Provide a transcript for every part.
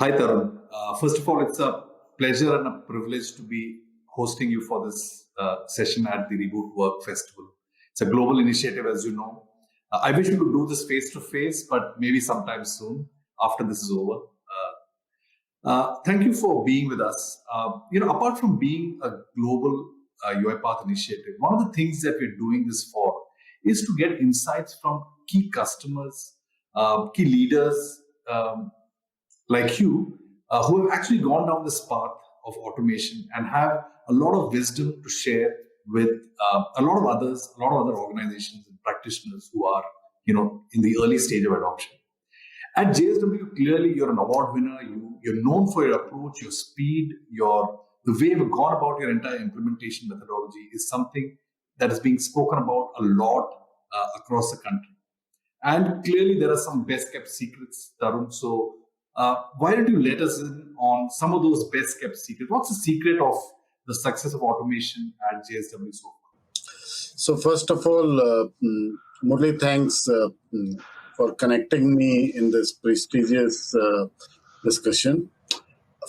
Hi, Tarun. First of all, it's a pleasure and a privilege to be hosting you for this session at the Reboot Work Festival. It's a global initiative, as you know. I wish we could do this face to face, but maybe sometime soon after this is over. Thank you for being with us. Apart from being a global UiPath initiative, one of the things that we're doing this for is to get insights from key customers, key leaders, like you, who have actually gone down this path of automation and have a lot of wisdom to share with a lot of other organizations and practitioners who are, in the early stage of adoption. At JSW, clearly you're an award winner. You're known for your approach, your speed, the way you've gone about your entire implementation methodology is something that is being spoken about a lot across the country. And clearly there are some best kept secrets, Tarun. So why don't you let us in on some of those best kept secrets? What's the secret of the success of automation at JSW so far? So first of all, Murli, thanks for connecting me in this prestigious discussion.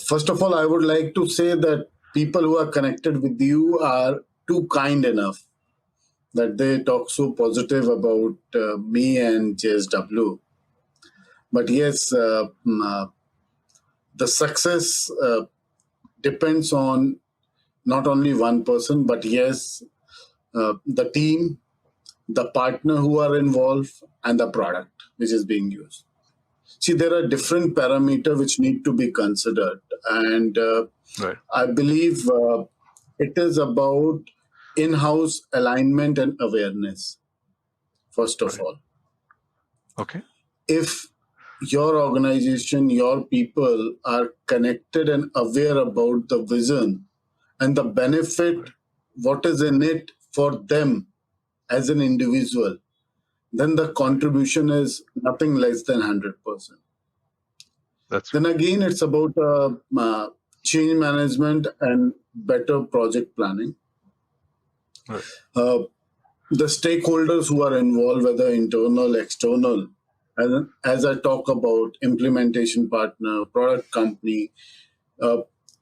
First of all, I would like to say that people who are connected with you are too kind enough that they talk so positive about me and JSW. But yes, the success depends on not only one person, but yes, the team, the partner who are involved, and the product which is being used. See, there are different parameters which need to be considered. And Right. I believe it is about in-house alignment and awareness, first of Right. all. Okay. If your organization, your people are connected and aware about the vision and the benefit, what is in it for them as an individual, then the contribution is nothing less than 100%. That's Then again, it's about change management and better project planning. right. The stakeholders who are involved, whether internal, external, and as I talk about implementation partner, product company,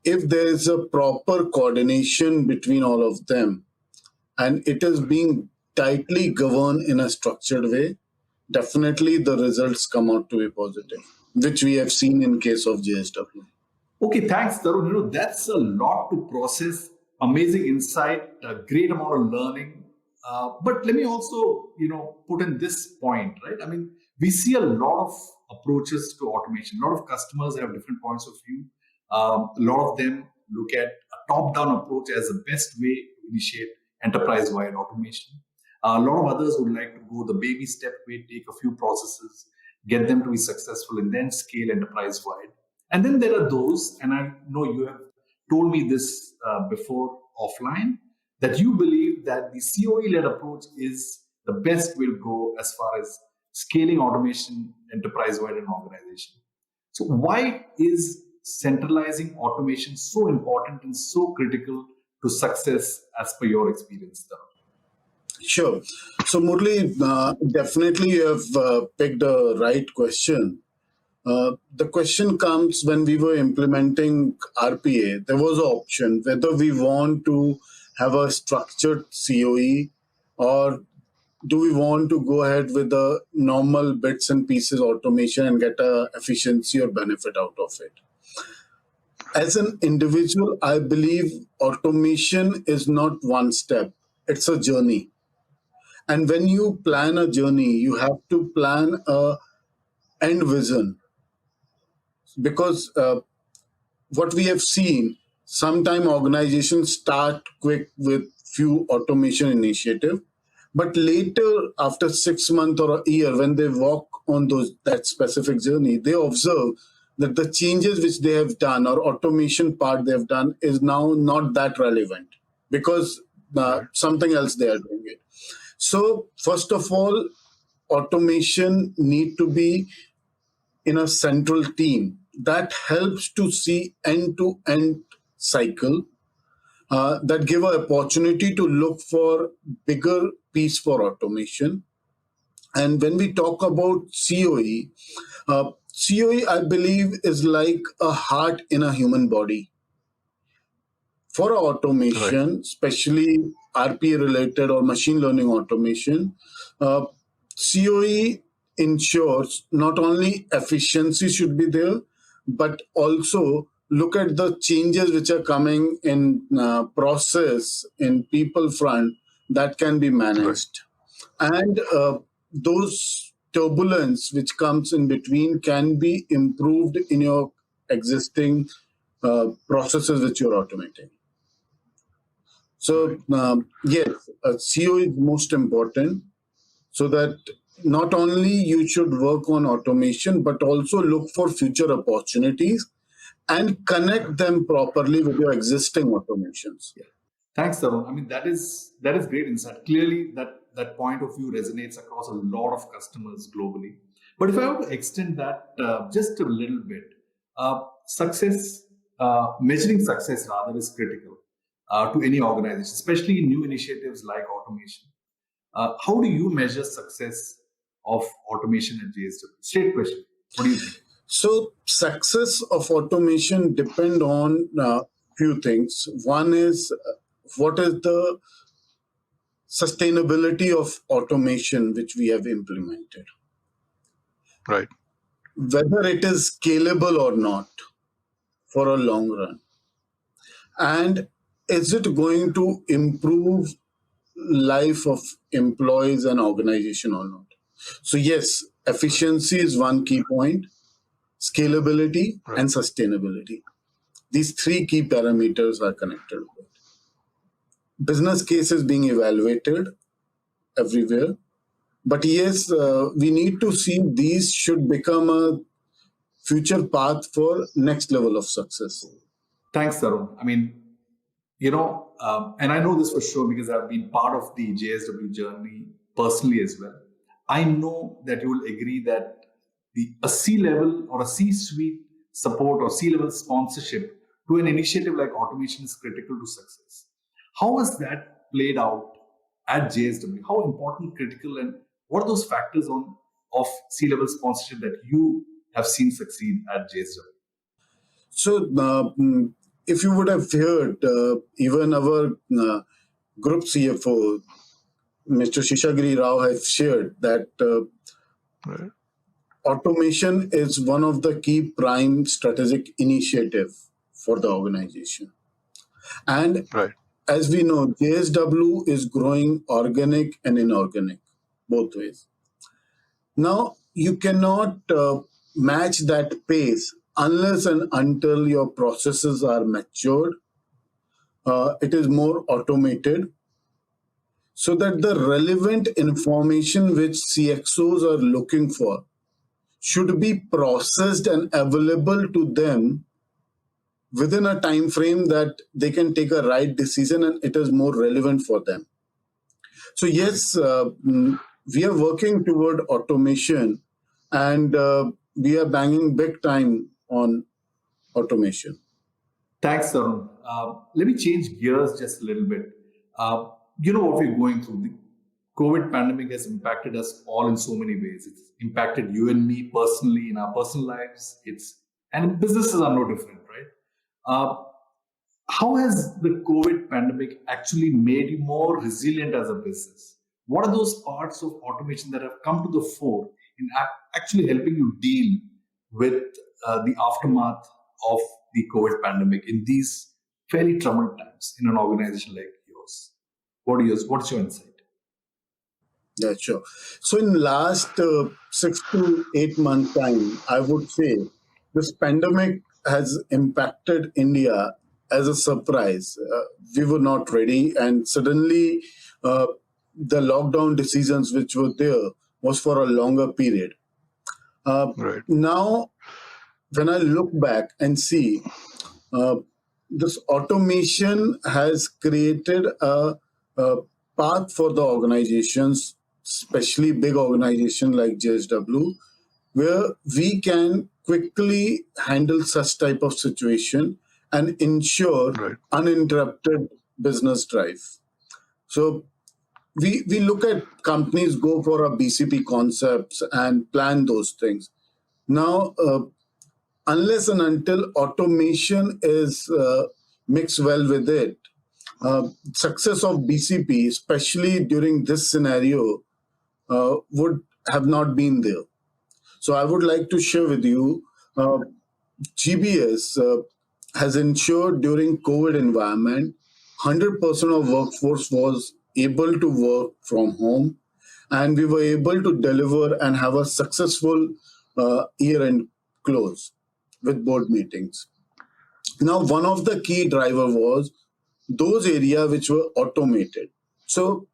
if there is a proper coordination between all of them and it is being tightly governed in a structured way, definitely the results come out to be positive, which we have seen in case of JSW. Okay, thanks, Tarun. That's a lot to process. Amazing insight, a great amount of learning. But let me also, put in this point, right? I mean, we see a lot of approaches to automation. A lot of customers have different points of view. A lot of them look at a top-down approach as the best way to initiate enterprise-wide automation. A lot of others would like to go the baby step way, take a few processes, get them to be successful, and then scale enterprise-wide. And then there are those, and I know you have told me this before offline, that you believe that the COE-led approach is the best way to go as far as scaling automation enterprise-wide in an organization. So why is centralizing automation so important and so critical to success as per your experience, Tarun? Sure. So Murli, definitely you have picked a right question. The question comes when we were implementing RPA, there was an option whether we want to have a structured COE or do we want to go ahead with the normal bits and pieces automation and get a efficiency or benefit out of it. As an individual, I believe automation is not one step, it's a journey. And when you plan a journey, you have to plan a end vision. Because what we have seen, sometime organizations start quick with few automation initiative, but later after 6 months or a year, when they walk on that specific journey, they observe that the changes which they have done or automation part they have done is now not that relevant because something else they are doing it. So first of all, automation need to be in a central team that helps to see end-to-end cycle that give an opportunity to look for bigger piece for automation. And when we talk about COE, COE, I believe, is like a heart in a human body. For automation, especially RPA related or machine learning automation, COE ensures not only efficiency should be there, but also look at the changes which are coming in process in people front that can be managed. And those turbulence which comes in between can be improved in your existing processes which you're automating. So yes, CO is most important, so that not only you should work on automation, but also look for future opportunities and connect them properly with your existing automations. Thanks, Tarun. I mean, that is great insight. Clearly, that point of view resonates across a lot of customers globally. But if I were to extend that just a little bit, success, measuring success rather is critical to any organization, especially in new initiatives like automation. How do you measure success of automation at JSW? Straight question. What do you think? So success of automation depend on few things. One is what is the sustainability of automation which we have implemented, Right. whether it is scalable or not for a long run, and is it going to improve life of employees and organization or not. So yes, efficiency is one key point, scalability Right. and sustainability. These three key parameters are connected with business cases being evaluated everywhere. But yes, we need to see these should become a future path for next level of success. Thanks, Tarun. I mean, and I know this for sure because I've been part of the JSW journey personally as well. I know that you will agree that a C-level or a C-suite support or C-level sponsorship to an initiative like automation is critical to success. How has that played out at JSW? How important, critical, and what are those factors of C-level sponsorship that you have seen succeed at JSW? So, if you would have heard, even our group CFO, Mr. Shishagiri Rao, has shared that Right. automation is one of the key prime strategic initiative for the organization. And Right. as we know, JSW is growing organic and inorganic, both ways. Now, you cannot match that pace unless and until your processes are matured. It is more automated, so that the relevant information which CXOs are looking for should be processed and available to them within a time frame that they can take a right decision and it is more relevant for them. So yes, we are working toward automation, and we are banging big time on automation. Thanks, Tarun. Let me change gears just a little bit. You know what we're going through. The COVID pandemic has impacted us all in so many ways. It's impacted you and me personally in our personal lives. And businesses are no different, right? How has the COVID pandemic actually made you more resilient as a business? What are those parts of automation that have come to the fore in actually helping you deal with the aftermath of the COVID pandemic in these fairly troubled times in an organization like yours? What's your insight? Yeah, sure. So in last 6 to 8 months time, I would say this pandemic has impacted India as a surprise. We were not ready, and suddenly the lockdown decisions which were there was for a longer period. Right. Now, when I look back and see, this automation has created a path for the organizations, especially big organizations like JSW, where we can quickly handle such type of situation and ensure Right. uninterrupted business drive. So we look at companies go for a BCP concepts and plan those things. Now, unless and until automation is mixed well with it, success of BCP, especially during this scenario, would have not been there. So I would like to share with you, GBS has ensured during COVID environment, 100% of workforce was able to work from home, and we were able to deliver and have a successful year-end close with board meetings. Now, one of the key driver was those areas which were automated. So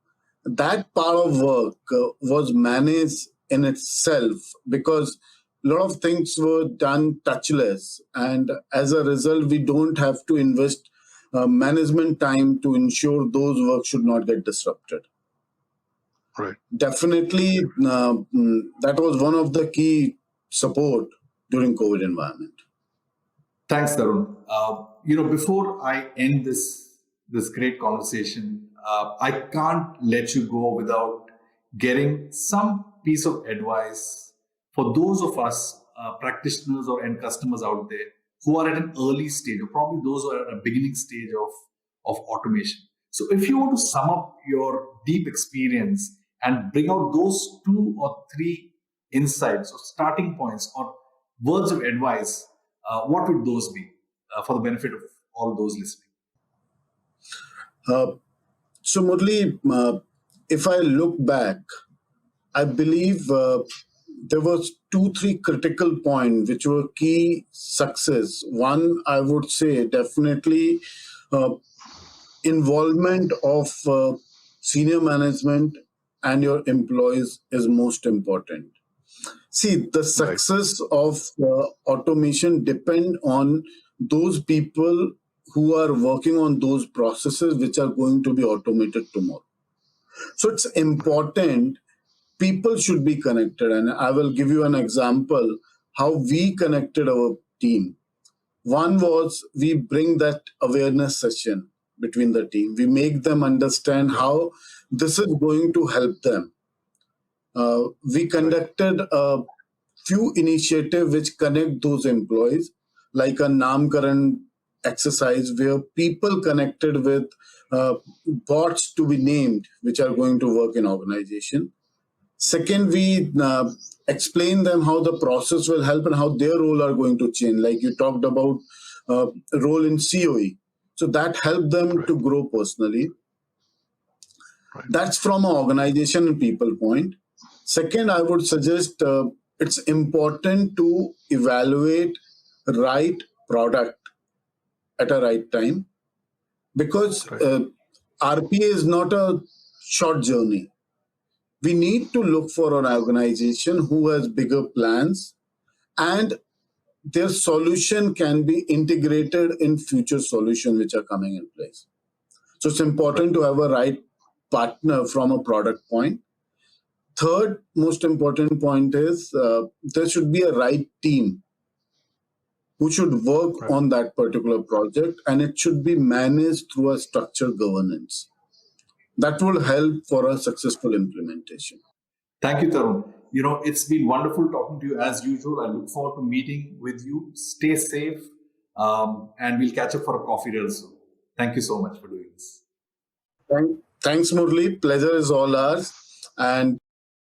that part of work was managed in itself because a lot of things were done touchless, and as a result, we don't have to invest management time to ensure those work should not get disrupted. Right. Definitely, that was one of the key support during COVID environment. Thanks, Tarun. Before I end this great conversation, I can't let you go without getting some piece of advice for those of us practitioners or end customers out there who are at an early stage, or probably those who are at a beginning stage of automation. So if you want to sum up your deep experience and bring out those 2 or 3 insights or starting points or words of advice, what would those be for the benefit of all those listening? So Murli, if I look back, I believe there was 2-3 critical points which were key success. One, I would say definitely involvement of senior management and your employees is most important. See, the success of automation depend on those people who are working on those processes which are going to be automated tomorrow. So it's important people should be connected. And I will give you an example how we connected our team. One was we bring that awareness session between the team. We make them understand how this is going to help them. We conducted a few initiatives which connect those employees, like a Namkaran exercise where people connected with bots to be named, which are going to work in organization. Second, we explain them how the process will help and how their role are going to change. Like you talked about role in COE. So that helped them to grow personally. That's from an organization and people point. Second, I would suggest it's important to evaluate right product at a right time, because RPA is not a short journey. We need to look for an organization who has bigger plans and their solution can be integrated in future solutions which are coming in place. So it's important to have a right partner from a product point. Third most important point is there should be a right team who should work on that particular project, and it should be managed through a structured governance. That will help for a successful implementation. Thank you, Tarun. It's been wonderful talking to you as usual. I look forward to meeting with you. Stay safe, and we'll catch up for a coffee real soon. Thank you so much for doing this. Thanks, Murli. Pleasure is all ours. And